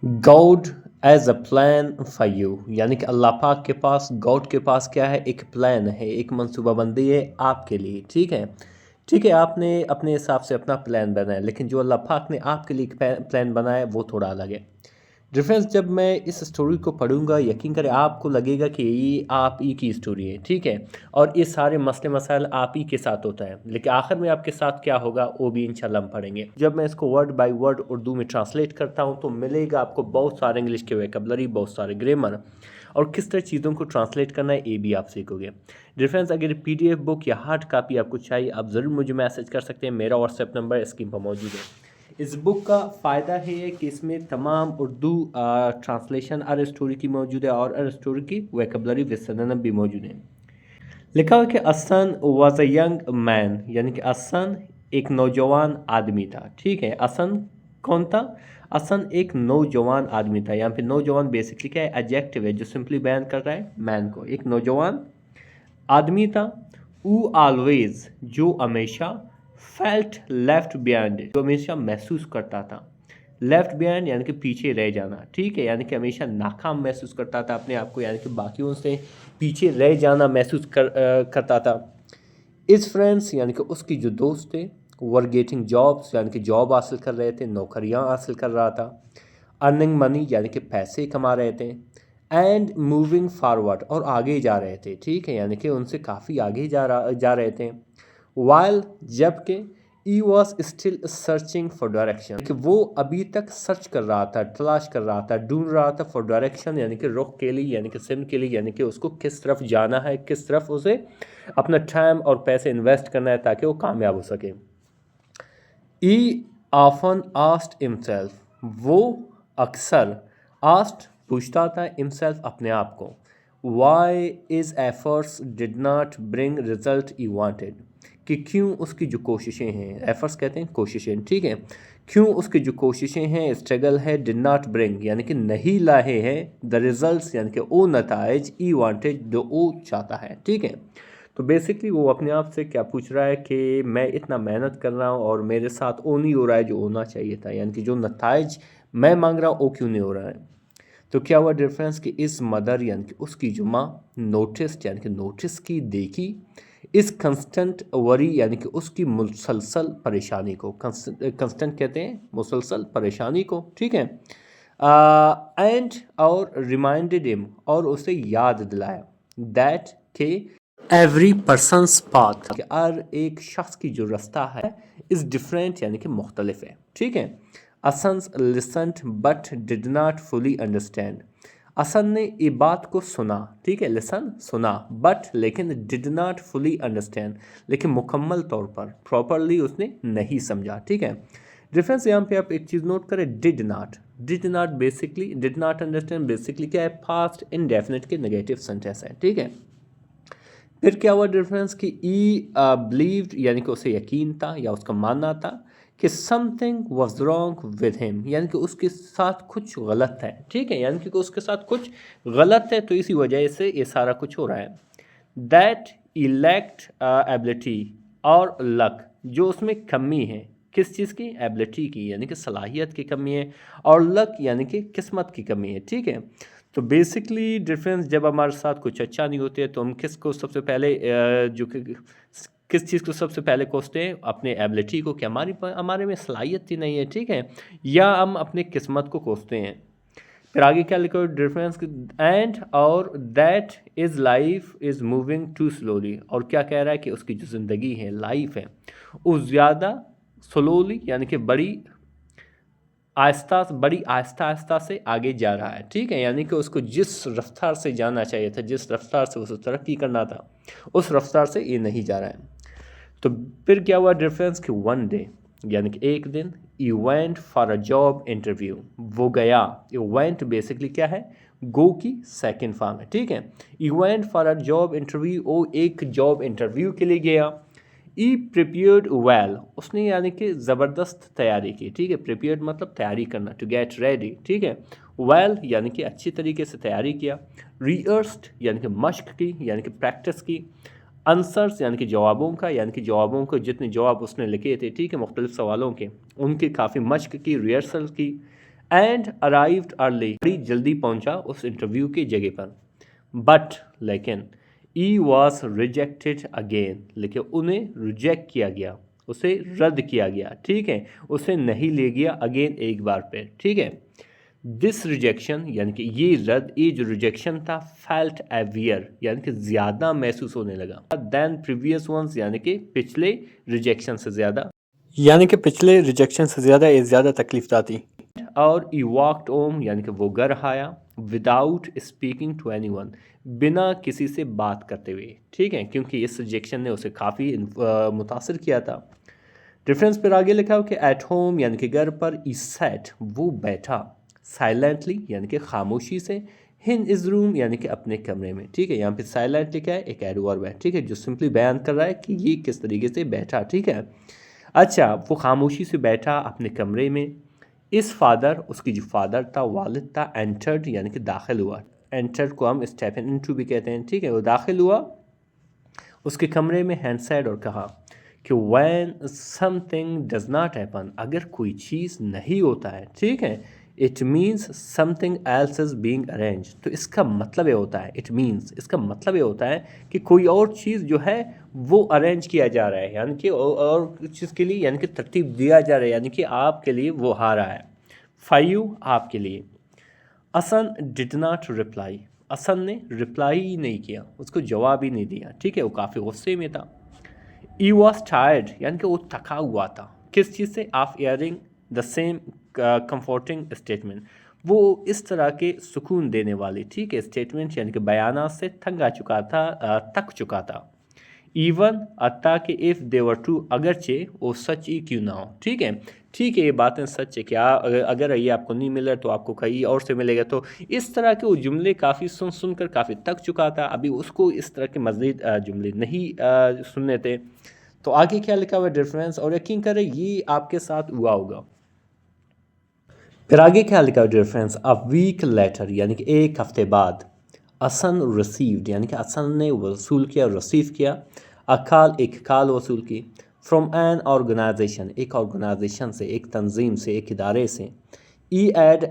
God has a plan for you, यानी कि अल्लाह पाक के पास, गॉड के पास क्या है, एक प्लान है, एक मनसूबाबंदी है आपके लिए। ठीक है, ठीक है, आपने अपने हिसाब से अपना प्लान बनाया, लेकिन जो अल्लाह पाक ने आपके लिए एक प्लान बनाया वो थोड़ा अलग है। डिफरेंस जब मैं इस स्टोरी को पढ़ूंगा, यकीन करें आपको लगेगा कि ये आप ही की स्टोरी है। ठीक है, और ये सारे मसले मसाइल आप ही के साथ होता है, लेकिन आखिर में आपके साथ क्या होगा वो भी इंशाल्लाह हम पढ़ेंगे। जब मैं इसको वर्ड बाय वर्ड उर्दू में ट्रांसलेट करता हूँ तो मिलेगा आपको बहुत सारे इंग्लिश के वेकबलरी, बहुत सारे ग्रामर, और किस तरह चीज़ों को ट्रांसलेट करना है ये भी आप सीखोगे। डिफरेंस अगर पीडीएफ बुक या हार्ड कापी आपको चाहिए, आप ज़रूर मुझे मैसेज कर सकते हैं। मेरा व्हाट्सएप नंबर स्क्रीन पर मौजूद है। इस बुक का फ़ायदा है कि इसमें तमाम उर्दू ट्रांसलेशन अर स्टोरी की मौजूद है, और अर स्टोरी की वेकबलरी विद भी मौजूद है। लिखा हुआ कि असन वॉज अ यंग मैन, यानी कि असन एक नौजवान आदमी था। ठीक है, असन कौन था? असन एक नौजवान आदमी था। यहाँ पे नौजवान बेसिकली क्या है, एडजेक्टिव है जो सिंपली बयान कर रहा है मैन को। एक नौजवान आदमी था। ऊ ऑलवेज, जो हमेशा, फेल्ट लेफ्ट बिहाइंड, जो हमेशा महसूस करता था। लेफ्ट बिहाइंड यानी कि पीछे रह जाना। ठीक है, यानी कि हमेशा नाकाम महसूस करता था अपने आप को, यानी कि बाकियों से पीछे रह जाना महसूस करता था। इस फ्रेंड्स यानी कि उसकी जो दोस्त थे, वर गेटिंग जॉब्स, यानी कि जॉब हासिल कर रहे थे, नौकरियां हासिल कर रहा था। अर्निंग मनी, यानी कि पैसे कमा रहे थे। एंड मूविंग फारवर्ड, और आगे जा रहे थे। ठीक है, यानी कि उनसे काफ़ी आगे जा रहे थे। वाइल, जबकि he was still searching for direction, कि वो अभी तक सर्च कर रहा था, तलाश कर रहा था, ढूंढ रहा था फॉर डायरेक्शन, यानी कि रुख के लिए, यानी कि सिम के लिए, यानी कि उसको किस तरफ जाना है, किस तरफ उसे अपना टाइम और पैसे इन्वेस्ट करना है ताकि वो कामयाब हो सके। ई ऑफन आस्ट हिमसेल्फ, वो अक्सर, आस्ट पूछता था, हिमसेल्फ अपने आप को, why is efforts did not bring result he wanted, कि क्यों उसकी जो कोशिशें हैं, एफर्ट्स कहते हैं कोशिशें, ठीक है, क्यों उसकी जो कोशिशें हैं, स्ट्रगल है, डिड नॉट ब्रिंग यानी कि नहीं लाए हैं, द रिजल्ट्स यानी कि वो नताइज, ई वांटेड जो वो चाहता है। ठीक है, तो बेसिकली वो अपने आप से क्या पूछ रहा है कि मैं इतना मेहनत कर रहा हूँ और मेरे साथ वो नहीं हो रहा है जो होना चाहिए था, यानी कि जो नताइज मैं मांग रहा हूँ वो क्यों नहीं हो रहा है। तो क्या हुआ डिफरेंस कि इस मदर यानी कि उसकी जो माँ नोटिस, यानी कि नोटिस की, देखी, इस कंस्टेंट वरी यानी कि उसकी मुसलसल परेशानी को, कंस्टेंट कहते हैं मुसलसल परेशानी को। ठीक है, एंड और रिमाइंडेड हिम, और उसे याद दिलाया, दैट के एवरी पर्सनस पाथ, कि हर एक शख्स की जो रास्ता है इज़ डिफरेंट, यानी कि मुख्तलिफ है। ठीक है, असन listened but did not fully understand, असन ने ये बात को सुना। ठीक है, लिसन सुना, बट लेकिन डिड नॉट फुली अंडरस्टैंड, लेकिन मुकम्मल तौर पर, प्रॉपरली उसने नहीं समझा। ठीक है, डिफरेंस यहाँ पे आप एक चीज़ नोट करें, did not basically, did not understand basically क्या है, पास्ट इनडेफिनिट के नेगेटिव सेंटेंस है। ठीक है, फिर क्या हुआ डिफरेंस कि ई बिलीव्ड यानी कि उसे यकीन था या उसका मानना था कि something was wrong with him, यानी कि उसके साथ कुछ गलत है। ठीक है, यानी कि उसके साथ कुछ गलत है, तो इसी वजह से ये सारा कुछ हो रहा है। दैट इलेक्ट एबिलिटी और लक, जो उसमें कमी है, किस चीज़ की, एबिलिटी की, यानी कि सलाहियत की कमी है, और लक यानी कि किस्मत की कमी है। ठीक है, तो बेसिकली डिफरेंस जब हमारे साथ कुछ अच्छा नहीं होते है तो हम किसको सबसे पहले किस चीज़ को सबसे पहले कोसते हैं, अपने एबिलिटी को, कि हमारे में सलाहियत ही नहीं है। ठीक है, या हम अपने किस्मत को कोसते हैं। फिर आगे क्या लिखा डिफरेंस, एंड और that is life is moving too slowly, और क्या कह रहा है कि उसकी जो ज़िंदगी है, लाइफ है, वो ज़्यादा स्लोली यानी कि बड़ी आहिस्ता आहिस्ता से आगे जा रहा है। ठीक है, यानी कि उसको जिस रफ्तार से जाना चाहिए था, जिस रफ्तार से उसे तरक्की करना था, उस रफ्तार से ये नहीं जा रहा है। तो फिर क्या हुआ डिफरेंस कि वन डे यानी कि एक दिन, he went for a job interview, वो गया, ई वेंट बेसिकली क्या है, गो की सेकंड फॉर्म है। ठीक है, he went for a job interview, वो एक जॉब इंटरव्यू के लिए गया। ई प्रिपेयर्ड वेल, उसने यानी कि ज़बरदस्त तैयारी की। ठीक है, प्रिपेयर्ड मतलब तैयारी करना, टू गेट रेडी। ठीक है, वेल यानी कि अच्छी तरीके से तैयारी किया। रिहर्स्ड यानी कि मश्क की, यानी कि प्रैक्टिस की। आंसर्स यानी कि जवाबों का, यानी कि जवाबों को, जितने जवाब उसने लिखे थे, ठीक है, मुख्तलिफ सवालों के, उनकी काफ़ी मश्क की, रिहर्सल की। एंड अराइव्ड अर्ली, बड़ी जल्दी पहुंचा उस इंटरव्यू की जगह पर। बट लेकिन ई वॉज रिजेक्टेड अगेन, लेकिन उन्हें रिजेक्ट किया गया, उसे रद्द किया गया, ठीक है, उसे नहीं ले गया अगेन, एक बार पे, ठीक है। दिस रिजेक्शन यानी कि ये रद्द, ये जो रिजेक्शन था, फेल्ट एवियर यानी कि ज़्यादा महसूस होने लगा देन प्रीवियस वंस, यानी कि पिछले रिजेक्शन से ज़्यादा, यानी कि पिछले रिजेक्शन से ज़्यादा ये ज़्यादा तकलीफ थी। और ई वॉकड होम यानी कि वो घर आया विदाउट स्पीकिंग टू एनीवन, बिना किसी से बात करते हुए, ठीक है, क्योंकि इस रिजेक्शन ने उसे काफ़ी मुतासर किया था। रेफरेंस पर आगे लिखा हो कि एट होम यानी कि घर पर, ई सैट वो बैठा, साइलेंटली यानी कि खामोशी से, इन इज रूम यानी कि अपने कमरे में, ठीक है। यहाँ पे साइलेंट लिखा है, एक एड वर्ब है, ठीक है, जो सिंपली बयान कर रहा है कि ये किस तरीके से बैठा, ठीक है। अच्छा, वो खामोशी से बैठा अपने कमरे में। इस फादर, उसकी जो फादर था, वालिद था, एंटर्ड यानी कि दाखिल हुआ, एंटर को हम स्टेप इनटू भी कहते हैं, ठीक है, वो दाखिल हुआ उसके कमरे में, हैंड साइड, और कहा कि when something does not happen, अगर कोई चीज़ नहीं होता है, ठीक है, it means something else is being arrange, तो इसका मतलब ये होता है, इट मीन्स इसका मतलब ये होता है कि कोई और चीज़ जो है वो अरेंज किया जा रहा है, यानी कि और चीज़ के लिए, यानी कि तरतीब दिया जा रहा है, यानी कि आपके लिए वो आ रहा है। फाइव, आपके लिए। असन डिड नॉट रिप्लाई, असन ने रिप्लाई ही नहीं किया, उसको जवाब ही नहीं दिया, ठीक है, वो काफ़ी गुस्से में था। ई वॉज टायर्ड यानी कि वो थका हुआ था, किस चीज़ से, of hearing the same comforting statement, वो इस तरह के सुकून देने वाले, ठीक है, स्टेटमेंट यानी कि बयानात से थक चुका था। इवन अत्ता कि इफ़ देवर टू, अगरचे वो सच ही क्यों ना हो, ठीक है, ठीक है, ये बातें सच है, क्या अगर ये आपको नहीं मिल रहा तो आपको कहीं और से मिलेगा, तो इस तरह के वो जुमले काफ़ी सुनकर काफ़ी थक चुका था, अभी उसको इस तरह के मज़ीद जुमले नहीं सुनने थे। तो आगे क्या लिखा हुआ डिफरेंस, और यकीन करें ये आपके साथ हुआ होगा। फिर आगे क्या लिखा हुआ डिफरेंस, अ वीक लेटर यानी कि एक हफ्ते बाद, असन रिसीव्ड यानी कि असन ने वसूल किया, रिसीव किया, अकाल एक काल वसूल की, फ्रॉम एन ऑर्गेनाइजेशन एक ऑर्गेनाइजेशन से, एक तंजीम से, एक इदारे से, he had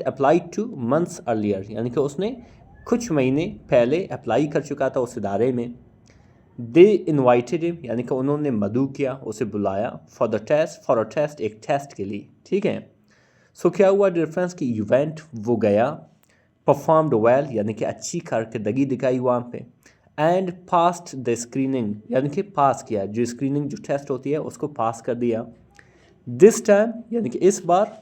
applied two months earlier यानी कि उसने कुछ महीने पहले अप्लाई कर चुका था उस इदारे में। दे इन्वाइटेड हिम यानी कि उन्होंने मदऊ किया, उसे बुलाया, फॉर अ टेस्ट एक टेस्ट के लिए, ठीक है। सो क्या हुआ डिफरेंस की, इवेंट वो गया, परफॉर्म्ड वेल यानी कि अच्छी कारकर्दगी दिखाई वहाँ पे, एंड पास्ड द स्क्रीनिंग यानी कि पास किया, जो स्क्रीनिंग जो टेस्ट होती है उसको पास कर दिया। दिस टाइम यानी कि इस बार,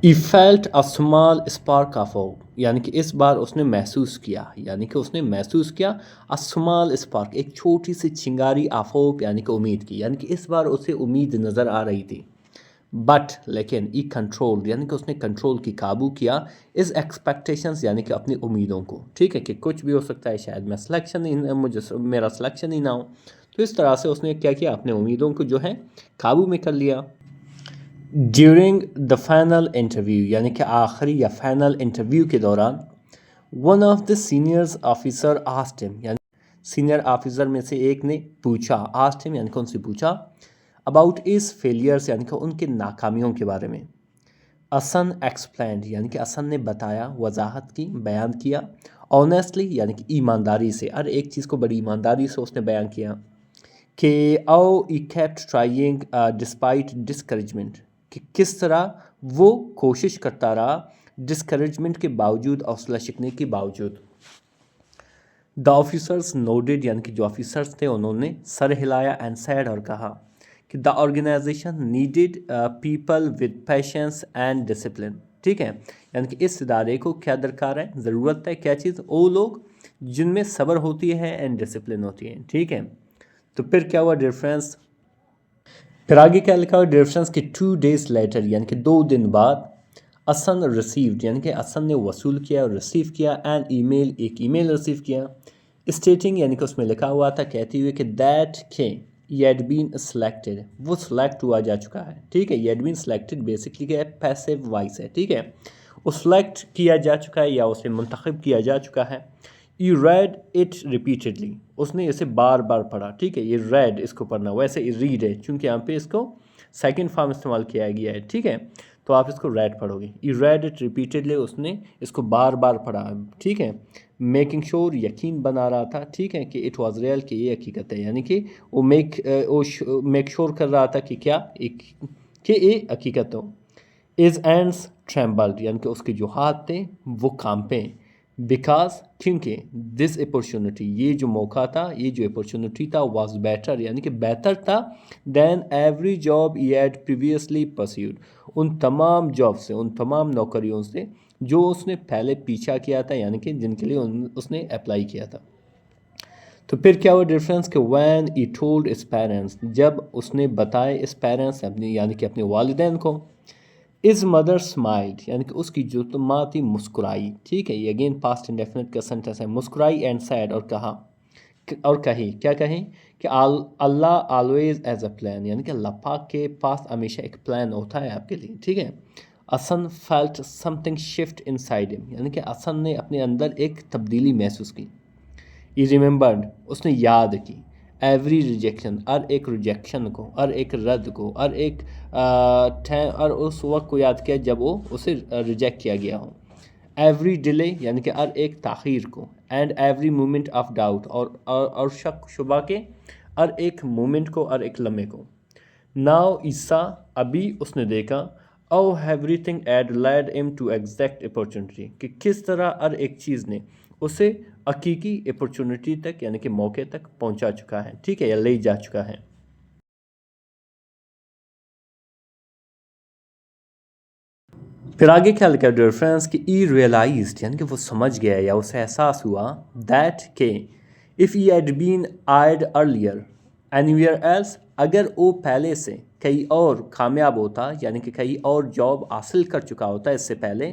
he felt a small spark of hope यानी कि इस बार उसने महसूस किया, यानी कि उसने महसूस किया अ स्मॉल स्पार्क एक छोटी सी चिंगारी ऑफ होप यानी कि उम्मीद की, यानी कि इस बार उसे उम्मीद नज़र आ रही थी। बट लेकिन ई कंट्रोल यानी कि उसने कंट्रोल की, काबू किया, इस एक्सपेक्टेशंस यानी कि अपनी उम्मीदों को, ठीक है, कि कुछ भी हो सकता है, शायद मैं सिलेक्शन ही मुझे मेरा सिलेक्शन ही ना हो, तो इस तरह से उसने क्या किया, अपने उम्मीदों को जो है काबू में कर लिया। ड्यूरिंग द फाइनल इंटरव्यू यानी कि आखिरी या फाइनल इंटरव्यू के दौरान, one of the seniors officer asked him यानी सीनियर ऑफिसर में से एक ने पूछा, आस्क्ड हिम यानी कि उनसे पूछा, अबाउट इस फेलियर्स यानी कि उनके नाकामियों के बारे में। असन एक्सप्लेंड यानी कि असन ने बताया, वजाहत की, बयान किया, ऑनेस्टली यानी कि ईमानदारी से, हर एक चीज़ को बड़ी ईमानदारी से उसने बयान किया, कि आओ ई केप्ट ट्राइंग डिस्पाइट डिस्करेजमेंट, कि किस तरह वो कोशिश करता रहा डिस्करेजमेंट के बावजूद, हौसला शिकने के बावजूद। द ऑफिसर्स नोडेड यानी कि जो ऑफिसर्स थे उन्होंने सर हिलाया, एंड सैड और कहा कि the organization needed people with patience and discipline, ठीक है, यानी कि इस इदारे को क्या दरकार है, ज़रूरत है, क्या चीज़, वो लोग जिनमें सब्र होती है एंड डिसिप्लिन होती है, ठीक है। तो फिर क्या हुआ डिफरेंस, फिर आगे क्या लिखा हुआ डिफरेंस कि 2 days लेटर यानी कि 2 दिन बाद, असन रिसीव्ड यानी कि असन ने वसूल किया और रिसीव किया, एन ईमेल एक ईमेल रिसीव किया, स्टेटिंग यानी कि उसमें लिखा हुआ था, कहते हुए कि दैट के ये हैड बीन सेलेक्टेड, वो सिलेक्ट हुआ जा चुका है, ठीक है, ये हैड बीन सेलेक्टेड बेसिकली क्या है, पैसिव वॉइस है, ठीक है, वो सिलेक्ट किया जा चुका है या उसे मुंतखब किया जा चुका है। यू रेड इट रिपीटेडली, उसने इसे बार बार पढ़ा, ठीक है, ये रेड इसको पढ़ना, वैसे रीड है, चूंकि यहाँ पे इसको सेकंड फॉर्म इस्तेमाल किया गया है, ठीक है। तो आप इसको रेड पढ़ोगे, ई रेड इट रिपीटेडली, उसने इसको बार बार पढ़ा, ठीक है। मेकिंग श्योर, यकीन बना रहा था, ठीक है, कि इट वाज रियल, कि ये हकीकत है, यानी कि वो मेक श्योर कर रहा था कि क्या कि ये हकीकत हो। इज एंड्स ट्रेम्बल्ड, यानी कि उसके जो हाथ थे वो कांपे, बिकॉज क्योंकि दिस अपॉर्चुनिटी, ये जो मौका था, ये जो अपॉर्चुनिटी था, वाज बेटर, यानी कि बेहतर था, than every job he had previously pursued, उन तमाम जॉब से, उन तमाम नौकरियों से जो उसने पहले पीछा किया था, यानी कि जिनके लिए उसने अप्लाई किया था। तो फिर क्या हुआ डिफरेंस कि व्हेन ही टोल्ड इस पेरेंट्स, जब उसने बताए इस पेरेंट्स अपने, यानी कि अपने वालिदैन को, इज मदर स्माइल्ड, यानी कि उसकी जो तो माँ थी मुस्कुराई, ठीक है, ये अगेन पास्ट इंडेफिनिट का सेंटेंस है, मुस्कुराई एंड सैड, और कहा और कही, क्या कहें कि अल्लाह ऑलवेज एज अ प्लान, यानी कि अल्लाह पाक के पास हमेशा एक प्लान होता है आपके लिए, ठीक है। असन felt something shift inside him, यानी कि असन ने अपने अंदर एक तब्दीली महसूस की। ही रिमेंबर्ड, उसने याद की, एवरी रिजेक्शन, हर एक रिजेक्शन को, हर एक रद्द को, हर एक और उस वक्त को याद किया जब वो उसे रिजेक्ट किया गया हो। एवरी डिले, यानी कि हर एक ताख़ीर को, and every moment of doubt, और शक शुबा के हर एक मोमेंट को, हर एक लम्हे को। नाउ ईसा, अभी उसने देखा, how everything had led him to exact opportunity, कि किस तरह हर एक चीज़ ने उसे हकीकी अपॉर्चुनिटी तक, यानी कि मौके तक पहुंचा चुका है, ठीक है, या ले जा चुका है। फिर आगे क्या लिखा डियर फ्रेंड्स कि ई रियलाइज्ड, यानी कि वो समझ गया या उसे एहसास हुआ, दैट के if he had been hired earlier anywhere else, अगर वो पहले से कहीं और कामयाब होता, यानी कि कहीं और जॉब हासिल कर चुका होता इससे पहले,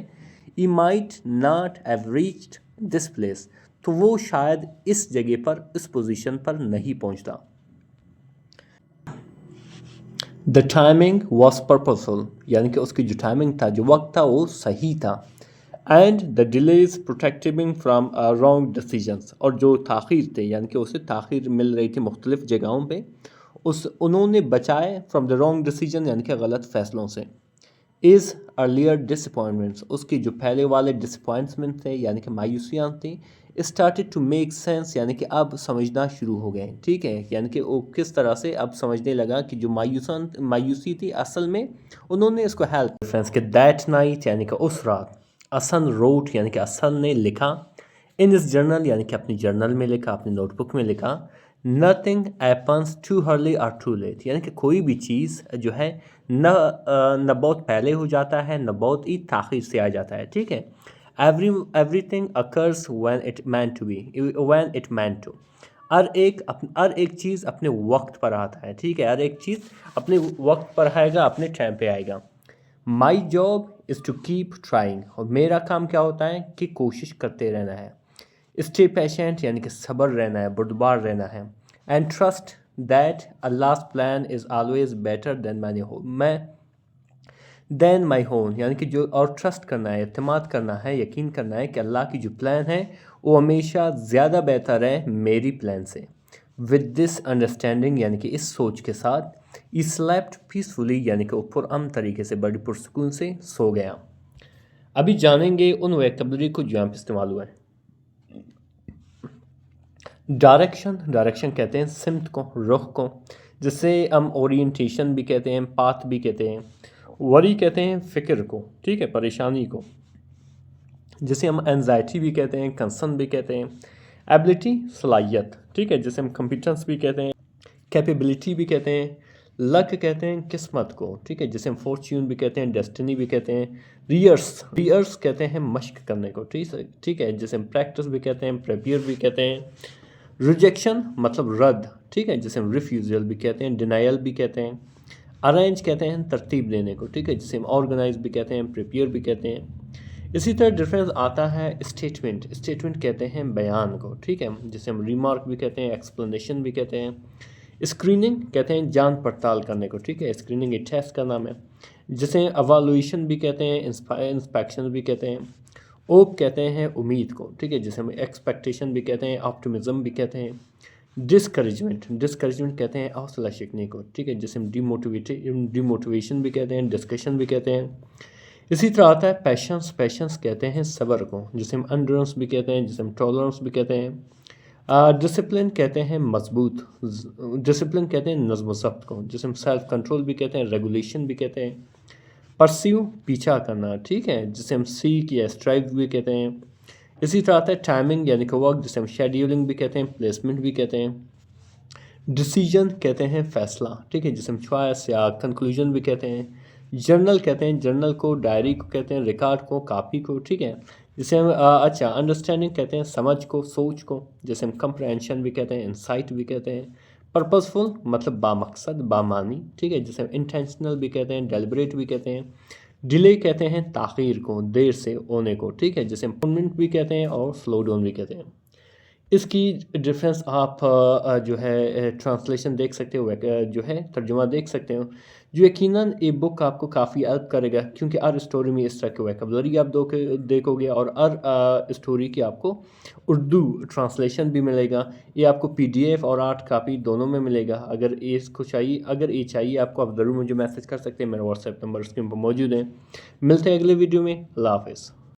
he might not have reached this place, तो वो शायद इस जगह पर, इस पोजीशन पर नहीं पहुंचता। द टाइमिंग वॉज पर्पसफुल, यानी कि उसकी जो टाइमिंग था, जो वक्त था, वो सही था। And the delays protecting from wrong decisions, और जो ताख़ीर थे, यानी कि उसे ताख़ीर मिल रही थी मुख्तलिफ़ जगहों पे, उन्होंने बचाए फ्राम द रॉन्ग डिसीजन, यानी कि गलत फ़ैसलों से। इज़ अर्लियर डिसअपॉइंटमेंट्स, उसकी जो पहले वाले डिसअपॉइंटमेंट थे, यानी कि मायूसियाँ थी, स्टार्टेड टू मेक सेंस, यानी कि अब समझना शुरू हो गए, ठीक है, यानी कि वो किस तरह से अब समझने लगा कि जो मायूसी थी असल में उन्होंने इसको हेल्प फ्रेंड्स के दैट नाइट, यानी कि उस रात, असन रोट, यानी कि असन ने लिखा, इन दिस जर्नल, यानी कि अपनी जर्नल में लिखा, अपनी नोटबुक में लिखा, नथिंग हैपन्स टू अर्ली और टू लेट, यानी कि कोई भी चीज़ जो है न बहुत पहले हो जाता है, न बहुत ही ताख़ीर से आ जाता है, ठीक है। Everything occurs when it meant to be, when it meant to, हर एक चीज़ अपने वक्त पर आता है, ठीक है, हर एक चीज़ अपने वक्त पर आएगा, अपने टाइम पे आएगा। My job is to keep trying, और मेरा काम क्या होता है कि कोशिश करते रहना है। स्टे पेशेंट, यानी कि सब्र रहना है, बुर्दबार रहना है। एंड ट्रस्ट दैट अल्लाह's plan is always better than my own, यानी कि जो, और ट्रस्ट करना है, एतमाद करना है, यकीन करना है कि अल्लाह की जो प्लान है वो हमेशा ज़्यादा बेहतर है मेरी प्लान से। विद दिस अंडरस्टैंडिंग, यानी कि इस सोच के साथ, ई स्लेप्ट पीसफुली, यानी कि वो पुरअमन तरीके से, बड़ी पुरसकून से सो गया। अभी जानेंगे उन वोकैबुलरी को जो यहाँ पे इस्तेमाल हुआ है। डायरेक्शन कहते हैं सिमत को, रुख को, जिसे हम ओरिएंटेशन भी कहते हैं, पाथ भी कहते हैं। वरी कहते हैं फ़िक्र को, ठीक है, परेशानी को, जिसे हम एनजाइटी भी कहते हैं, कंसर्न भी कहते हैं। एबिलिटी सलाहियत, ठीक है, जिसे हम कॉम्पिटेंस भी कहते हैं। कैपेबिलिटी भी कहते हैं। लक कहते हैं किस्मत को, ठीक है, जिसे हम फॉर्च्यून भी कहते हैं, डेस्टिनी भी कहते हैं। रियर्स कहते हैं मशक करने को, ठीक है, जिसे हम प्रैक्टिस भी कहते हैं, प्रेपियर भी कहते हैं। रिजेक्शन मतलब रद्द, ठीक है, जिसे हम रिफ्यूज़ल भी कहते हैं, डिनाइल भी कहते हैं। अरेंज कहते हैं तरतीब देने को, ठीक है, जिसे हम ऑर्गेनाइज भी कहते हैं, प्रिपेयर भी कहते हैं। इसी तरह डिफरेंस आता है स्टेटमेंट कहते हैं बयान को, ठीक है, जिसे हम रिमार्क भी कहते हैं, एक्सप्लेनेशन भी कहते हैं। स्क्रीनिंग कहते हैं जांच पड़ताल करने को, ठीक है, स्क्रीनिंग एक टेस्ट का नाम है, जिसे एवालुएशन भी कहते हैं, इंस्पेक्शन भी कहते हैं। ओप कहते हैं उम्मीद को, ठीक है, जिसे हम एक्सपेक्टेशन भी कहते हैं, ऑप्टिमिज्म भी कहते हैं। डिस्करेजमेंट, डिस्करेजमेंट कहते हैं हौसला शिकने को, ठीक है, जिसे हम डिमोटिवेशन भी कहते हैं, डिस्कशन भी कहते हैं। इसी तरह आता है पैशंस, पैशंस कहते हैं सब्र को, जिसे हम एंड्योरेंस भी कहते हैं, जिसे हम टॉलरेंस भी कहते हैं। डिसिप्लिन कहते हैं मजबूत, डिसिप्लिन कहते हैं नज़्म ज़ब्त को, जिसे हम सेल्फ कंट्रोल भी कहते हैं, रेगुलेशन भी कहते हैं। परस्यू पीछा करना, ठीक है, जिसे हम सीक या स्ट्राइव भी कहते हैं। इसी तरह आता है टाइमिंग यानी कि वर्क, जिसे हम शेड्यूलिंग भी कहते हैं, प्लेसमेंट भी कहते हैं। डिसीजन कहते हैं फैसला, ठीक है, जिसे हम चॉइस या कंक्लूजन भी कहते हैं। जर्नल कहते हैं, जर्नल को, डायरी को कहते हैं, रिकॉर्ड को, कापी को, ठीक है, जिसे हम अच्छा अंडरस्टैंडिंग कहते हैं समझ को, सोच को, जिसे हम कंप्रहेंशन भी कहते हैं, इंसाइट भी कहते हैं। पर्पसफुल मतलब बामकसद, बामानी, ठीक है, जिसे हम इंटेंशनल भी कहते हैं, डेलिब्रेट भी कहते हैं। डिले कहते हैं ताख़ीर को, देर से होने को, ठीक है, जिसे हम पोस्टपोनमेंट भी कहते हैं और स्लो डाउन भी कहते हैं। इसकी डिफरेंस आप जो है ट्रांसलेशन देख सकते हो, जो है तर्जुमा देख सकते हो, जो यकीनन ये बुक आपको काफ़ी हेल्प करेगा, क्योंकि हर स्टोरी में इस तरह के वोकैबुलरी आप देखोगे, और हर स्टोरी की आपको उर्दू ट्रांसलेशन भी मिलेगा। ये आपको पीडीएफ और आर्ट कापी दोनों में मिलेगा। अगर ये इसको चाहिए, अगर ये चाहिए आपको, आप ज़रूर मुझे मैसेज कर सकते हैं, मेरा व्हाट्सएप नंबर स्क्रीन पर मौजूद है। मिलते हैं अगले वीडियो में। अल्लाह हाफ़िज़।